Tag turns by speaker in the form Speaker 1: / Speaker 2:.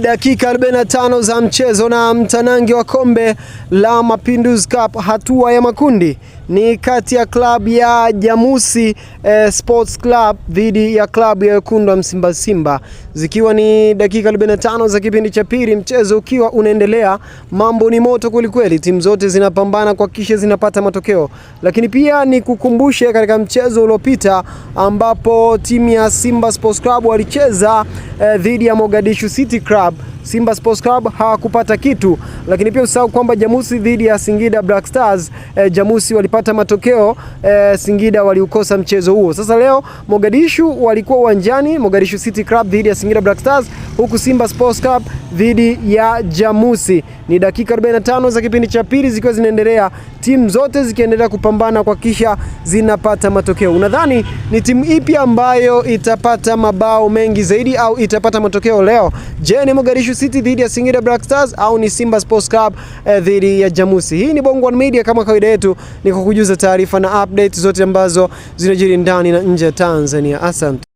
Speaker 1: Dakika 45 za mchezo na mtanange wa kombe la Mapinduzi Cup hatua ya makundi ni kati ya klabu ya Jamusi Sports Club dhidi ya klabu ya Wekundu wa Msimba Simba, zikiwa ni dakika 45 za kipindi cha pili, mchezo ukiwa unaendelea. Mambo ni moto kweli, timu zote zinapambana kuhakikisha zinapata matokeo, lakini pia ni kukumbushe katika mchezo uliopita ambapo timu ya Simba Sports Club walicheza dhidi ya Mogadishu City Club, Simba Sports Club hawakupata kitu, lakini pia usahau kwamba Jamusi dhidi ya Singida Black Stars, Jamusi walipata matokeo, Singida waliukosa mchezo huo. Sasa leo Mogadishu walikuwa uwanjani, Mogadishu City Club dhidi ya Singida Black Stars, huku Simba Sports Club dhidi ya Jamusi. Ni dakika 45 za kipindi cha pili zikiwa zinaendelea, timu zote zikiendelea kupambana kwa kisha zinapata matokeo. Unadhani ni timu ipi ambayo itapata mabao mengi zaidi au itapata matokeo leo? Je, ni Mogadishu City dhidi ya Singida Black Stars au ni Simba Sports Club dhidi ya Jamusi? Hii ni Bongo One Media, kama kawaida yetu ni kukujuza taarifa na update zote ambazo zinajiri ndani na nje ya Tanzania. Asante.